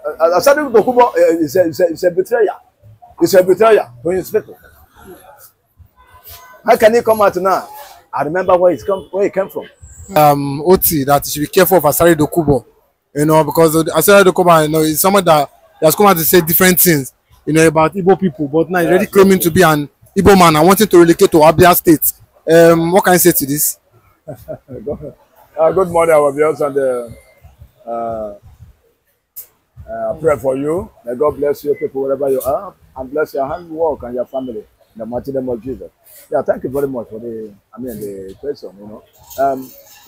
Asadu Dokubo is a betrayer. It's a betrayer to his people. How can he come out now? I remember where he came from. Oti, that you should be careful of Asari Dokubo, you know, because Asari Dokubo, you know, is someone that has come out to say different things, you know, about Igbo people, but now he's already claiming to be an Igbo man and wanting to relocate to Abia State. What can you say to this? Good morning, our viewers, and pray for you. May God bless you, people, wherever you are, and bless your handwork and your family in the mighty name of Jesus. Yeah, thank you very much for the question, you know.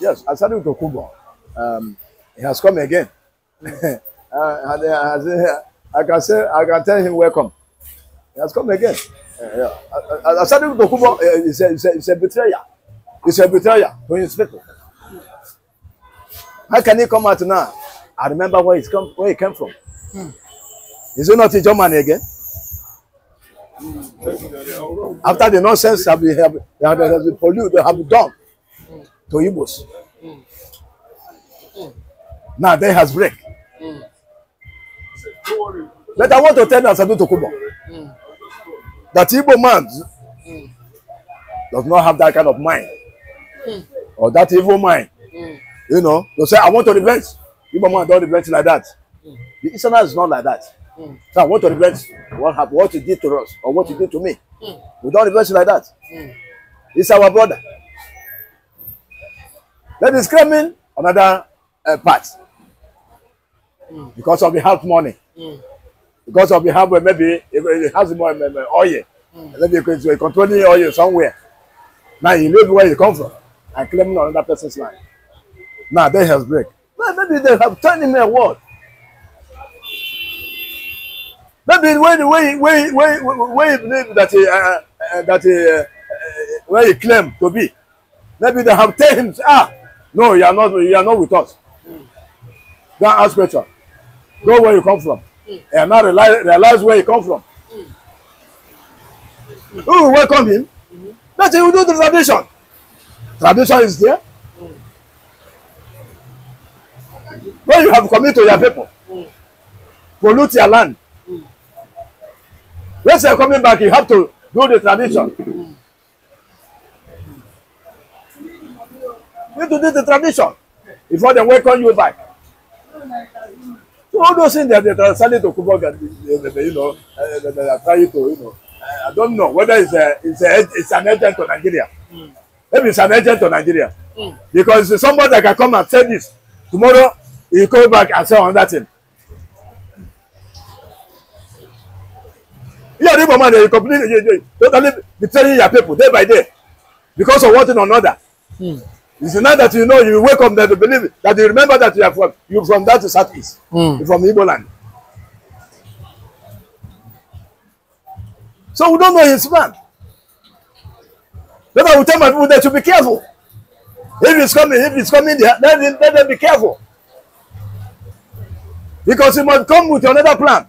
Yes, Asadu Dokubo, he has come again. I can tell him welcome. He has come again. Asadu Dokubo is a betrayer. He's a betrayer to his people. How can he come out now? I remember where he came from. Is he not a German again? After the nonsense they have done to Igbos. Now they has break. But I want to tell Asadu Dokubo that Igbo man does not have that kind of mind or that evil mind. You know, to say I want to revenge. Igbo man don't revenge like that. The Easterners is not like that. So I want to revenge what you did to us or what you did to me. We don't revenge like that. It's our brother. That is claiming another part because of the house money. Because of the house, maybe it has more oil. Maybe because you're controlling oil somewhere. Now you live where you come from and claiming another person's land. Now they have break. Well, maybe they have turned him a word. Maybe when he believe that where he claimed to be, maybe they have told him, no, you are not with us. Don't ask question. Go where you come from. And now realize where you come from. Who will welcome him? That's he will do the tradition. Tradition is there. When you have committed to your people, pollute your land. When you're coming back, you have to do the tradition. You need to do the tradition before they welcome you back. So all those things that they're trying to Kubo, you know, they are trying to, you know, I don't know whether it's an agent to Nigeria. Maybe it's an agent to Nigeria. Because somebody that can come and say this, tomorrow you go back and say on that thing. You are the man that you completely totally betraying your people day by day because of one thing or another. It's not that you know you wake up that you believe that you remember that you from that to southeast. You're from Igbo land. So we don't know his man. Then I will tell my people that to be careful. If it's coming there, let them be careful. Because he must come with another plan.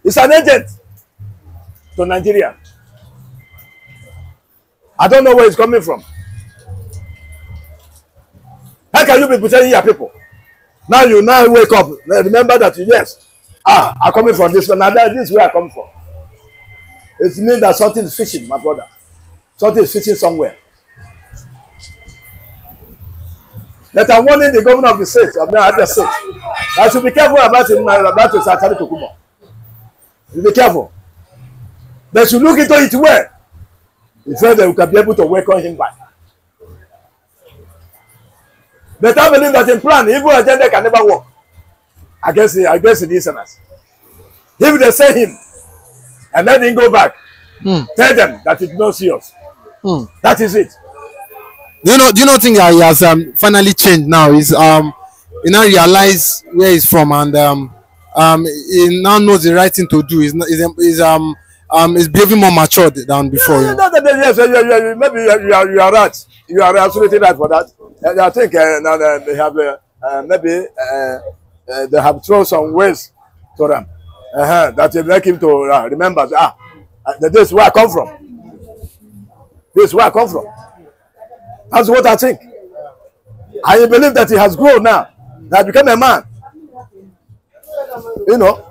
It's an agent to Nigeria. I don't know where it's coming from. How can you be pretending your people? Now you wake up. Remember that yes, I'm coming from this one. Now this is where I come from. It means that something is fishing, my brother. Something is fishing somewhere. That I'm warning the governor of the state, of the other state. I should be careful about him, about his Asadu Dokubo. Be careful. They should look into it well. Before they can be able to welcome him back. But I believe that in plan, evil agenda can never work against the listeners. If they say him and let him go back, tell them that it's not serious. That is it. Do you not think that he has finally changed now? He's he now realize where he's from and he now knows the right thing to do. He's behaving more matured than before. Yes, maybe you are right. You are absolutely right for that. I think now they have maybe they have thrown some ways to them that will make him to remember. This is where I come from. This is where I come from. That's what I think. I believe that he has grown now. That become a man. You know,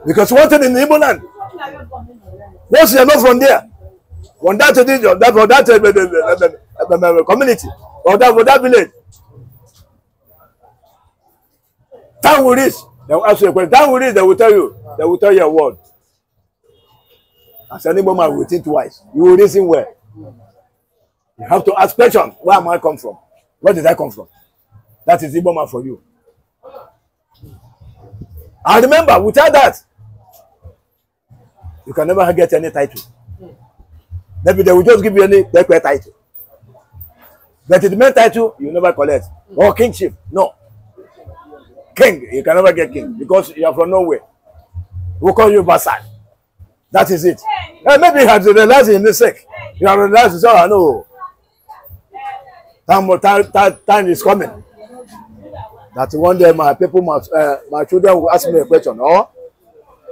because one thing in the Igbo land, once you're not from there, from that community or that village, time will reach. They will ask you a question. Time will reach. They will tell you. They will tell you a word. As an Igbo man, will think twice. You will reason well. You have to ask questions. Where am I come from? Where did I come from? That is Igbo man for you. And remember, without that, you can never get any title. Maybe they will just give you any title. But the main title, you never collect. Or kingship. No. King, you can never get king because you are from nowhere. We'll call you bastard. That is it. Maybe you have to realize in this sake. You have realized, oh, I know. Time is coming. That one day my people must, my children will ask me a question. Or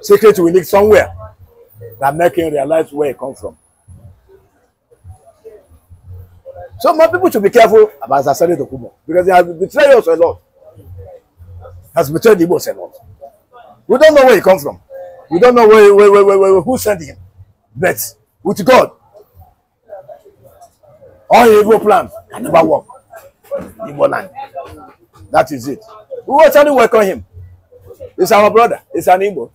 secret will leak somewhere that make him realize where it comes from. So my people should be careful about Asari Dokubo because they have betrayed us a lot. Has betrayed the Igbos a lot. We don't know where he comes from. We don't know who sent him. But with God, all evil plans can never work in Igbo land. That is it. We will actually welcome him. He's our brother. He's an Igbo.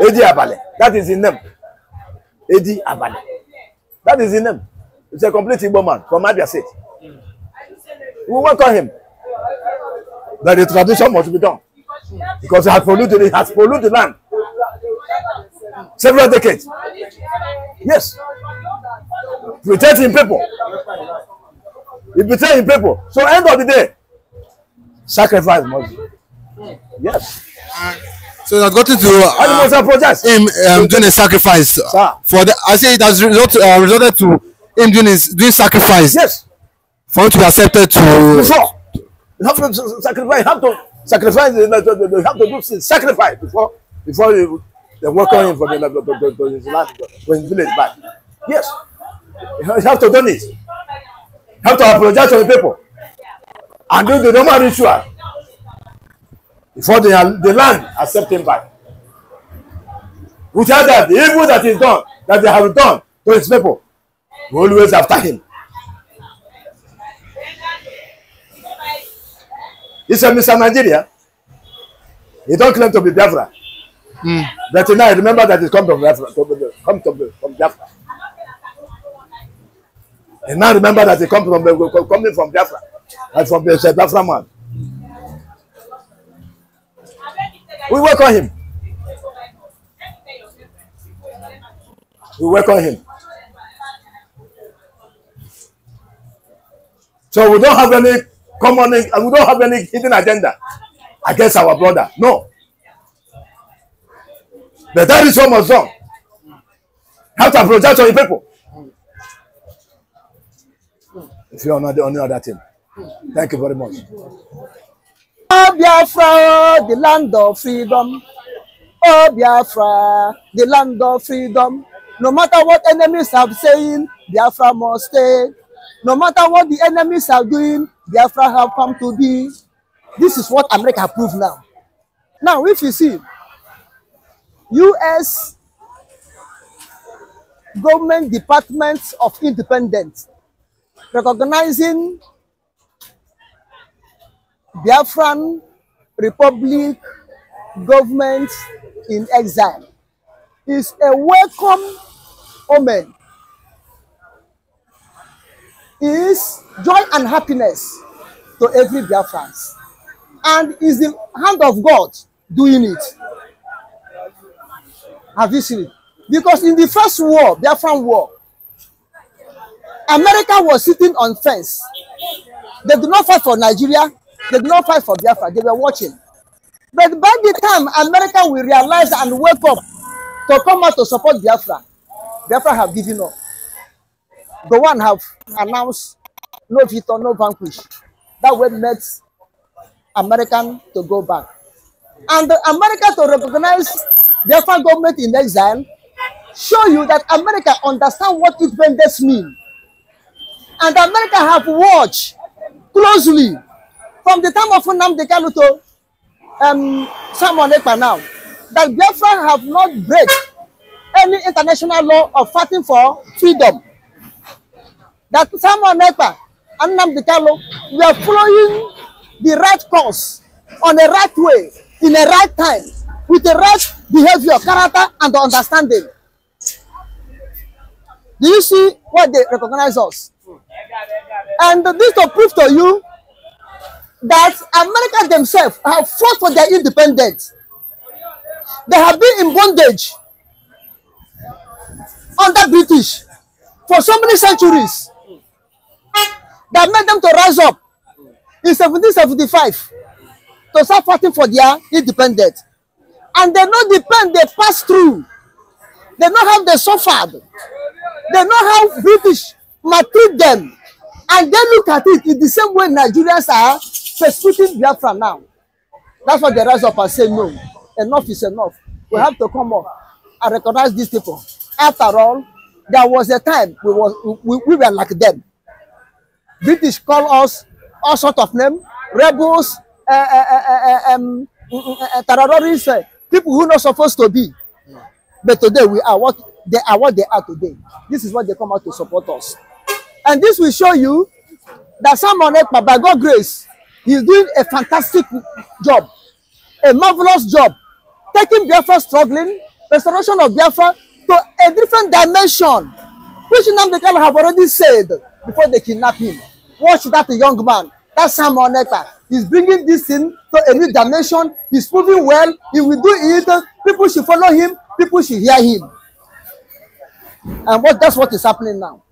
Edi Abale. That is his name. Edi Abale. That is his name. It's a complete Igbo man from Abia State. We will welcome him. But the tradition must be done. Because it has polluted the land. Several decades. Yes. Protecting people. It betraying people. So end of the day, sacrifice must be. Yes. So you have gotten to him doing a sacrifice for the. I say it has resulted to him doing sacrifice. Yes. For him to be accepted to. Before you have to sacrifice. You have to sacrifice. You have to do sacrifice before they welcome him for the land for his village back. Yes. You have to do it. You have to apologize to the people and do the normal ritual before the land accept him back. Without that, the evil that is done, that they have done to his people, we always after him. He's a Mr. Nigeria. He don't claim to be Biafra. But now I remember that he's come from Biafra. From Biafra. And now remember that he coming from Biafra. And from the Biafra man. We welcome him. We welcome him. So we don't have any common, we don't have any hidden agenda against our brother. No. But that is what must done. How to apologize to the people. If you are not the only other thing. Thank you very much. Oh Biafra, the land of freedom. Oh Biafra, the land of freedom. No matter what enemies have saying, Biafra must stay. No matter what the enemies are doing, Biafra have come to be. This is what America proved now. Now, if you see, U.S. government departments of independence recognizing Biafran Republic government in exile is a welcome omen. Is joy and happiness to every Biafran, and is the hand of God doing it. Have you seen it? Because in the first war, Biafran war, America was sitting on fence. They did not fight for Nigeria. They did not fight for Biafra. They were watching. But by the time America will realize and wake up to come out to support Biafra, Biafra have given up. The one have announced no victor, no vanquish. That way makes American to go back. And America to recognize Biafra government in exile show you that America understand what independence mean. And America have watched closely from the time of Nnamdi Kanu to Simon Ekpa now, that Biafra have not break any international law of fighting for freedom. That Simon Ekpa and Nnamdi Kanu, we are following the right course, on the right way, in the right time, with the right behavior, character, and the understanding. Do you see what they recognize us? And this to prove to you that America themselves have fought for their independence. They have been in bondage under British for so many centuries that made them to rise up in 1775 to start fighting for their independence. And they know the pain they passed through. They know how they suffered. They know how British maltreat them. And they look at it in the same way Nigerians are persecuting Biafra now. That's why they rise up and say, no, enough is enough. We have to come up and recognize these people. After all, there was a time we were like them. British call us all sorts of names, rebels, terrorists, people who are not supposed to be. But today we are what they are today. This is what they come out to support us. And this will show you that Simon Ekpa, by God's grace, he is doing a fantastic job, a marvelous job, taking Biafra struggling, restoration of Biafra to a different dimension, which Nnamdi Kanu have already said before they kidnap him. Watch that young man, that Simon Ekpa. He's bringing this thing to a new dimension. He's moving well. He will do it. People should follow him. People should hear him. And that's what is happening now.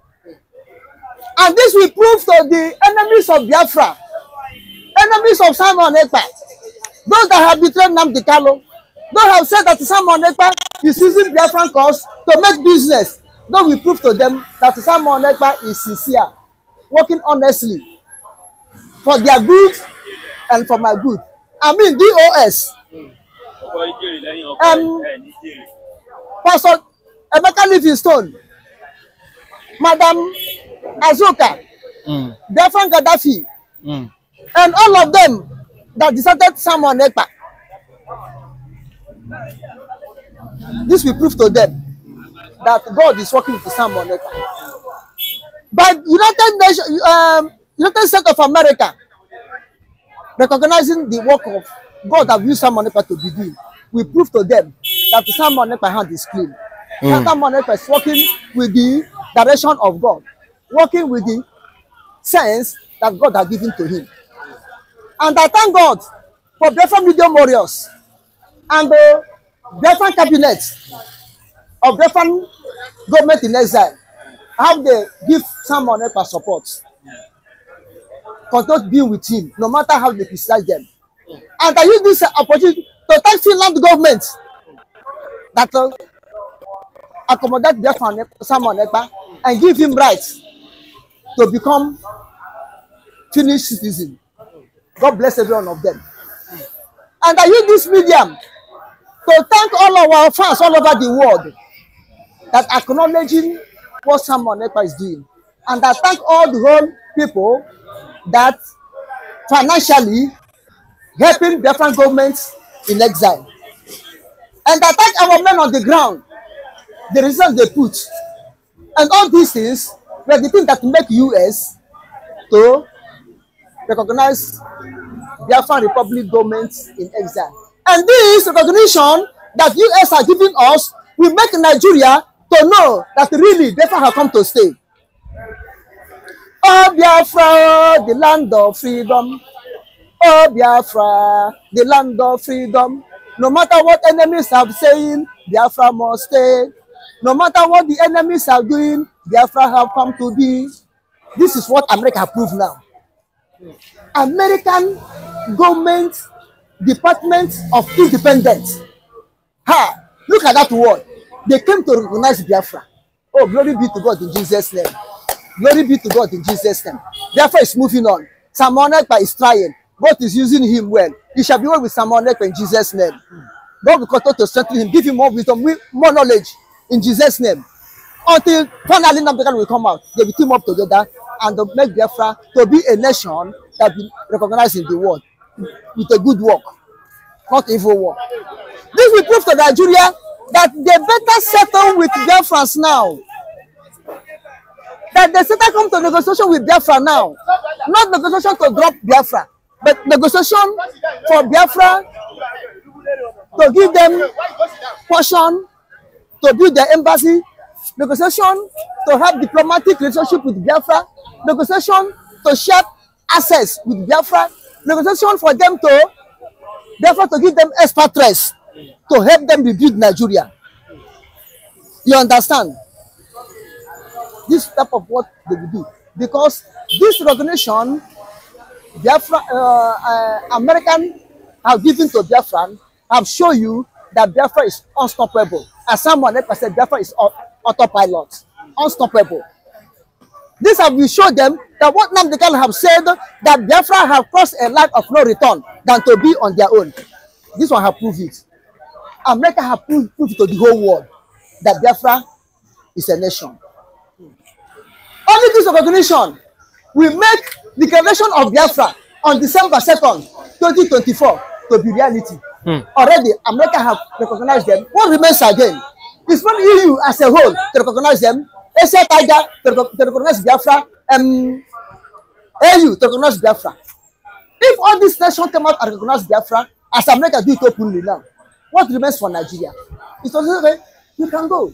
And this will prove to the enemies of Biafra, enemies of Simon Ekpa, those that have betrayed Nnamdi Kanu, those have said that Simon Ekpa is using Biafran cause to make business. Those will prove to them that Simon Ekpa is sincere, working honestly for their good and for my good. I mean DOS. Pastor Emeka Livingstone, Madam Azuka, Biafran Gaddafi, and all of them that deserted Simon Ekpa. This will prove to them that God is working with Simon Ekpa. But United States of America, recognizing the work of God that used Simon Ekpa to be doing, will prove to them that Simon Ekpa hand is clean. Simon Ekpa is working with the direction of God, working with the sense that God has given to him. And I thank God for Biafran Medium Warriors and the Biafran cabinet of Biafran government in exile, how they give Simon Ekpa support. Continue being with him, no matter how they criticize them. And I use this opportunity to thank Finland government that accommodate Biafran Simon Ekpa and give him rights to become Finnish citizen. God bless every one of them. And I use this medium to thank all of our fans all over the world that acknowledging what Simon Ekpa is doing. And I thank all the whole people that financially helping different governments in exile. And I thank our men on the ground, the resistance they put. And all these things were the things that make US to recognize Biafran Republic governments in exile. And this recognition that US are giving us will make Nigeria to know that really Biafra have come to stay. Oh Biafra, the land of freedom. Oh Biafra, the land of freedom. No matter what enemies are saying, Biafra must stay. No matter what the enemies are doing, Biafra have come to be. This is what America proved now. American government Department of Independence. Ha! Look at that word. They came to recognize Biafra. Oh, glory be to God in Jesus' name. Glory be to God in Jesus' name. Biafra is moving on. Simon Ekpa is trying. God is using him well. He shall be well with Simon Ekpa in Jesus' name. God will continue to strengthen him, give him more wisdom, more knowledge in Jesus' name. Until finally Nnamdi Kanu will come out. They will team up together and make Biafra to be a nation that be recognized in the world with a good work, not evil work. This will prove to Nigeria that they better settle with Biafrans now. That they better come to negotiation with Biafra now. Not negotiation to drop Biafra, but negotiation for Biafra to give them portion, to build their embassy, negotiation to have diplomatic relationship with Biafra, negotiation to share access with Biafra, negotiation for them to, Biafra to give them expatriates to help them rebuild Nigeria. You understand? This type of what they will do. Because this recognition, Biafra, American have given to Biafran, have shown you that Biafra is unstoppable. As someone said, Biafra is autopilot, unstoppable. This have we showed them that what Nnamdi Kanu have said, that Biafra have crossed a line of no return than to be on their own. This one have proved it. America have proved to the whole world that Biafra is a nation. Only this recognition will make the declaration of Biafra on December 2nd, 2024 to be reality. Already, America have recognized them. What remains again is for EU as a whole to recognize them, Asia Tiger to recognize Biafra, AU to recognize Biafra. If all these nations come out and recognize Biafra, as America do it openly now, what remains for Nigeria? It's also okay, you can go.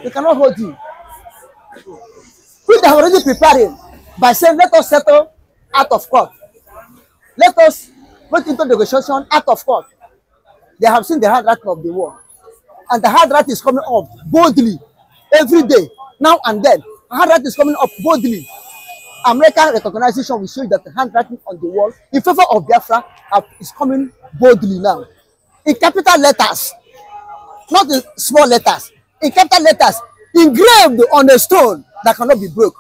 They cannot hold you. We are already preparing by saying, let us settle out of court. Let us go into negotiation out of court. They have seen the handwriting of the war. And the handwriting is coming up boldly every day, now and then. The handwriting is coming up boldly. American recognition will show you that the handwriting on the wall in favor of Biafra is coming boldly now. In capital letters, not in small letters, in capital letters, engraved on a stone that cannot be broke.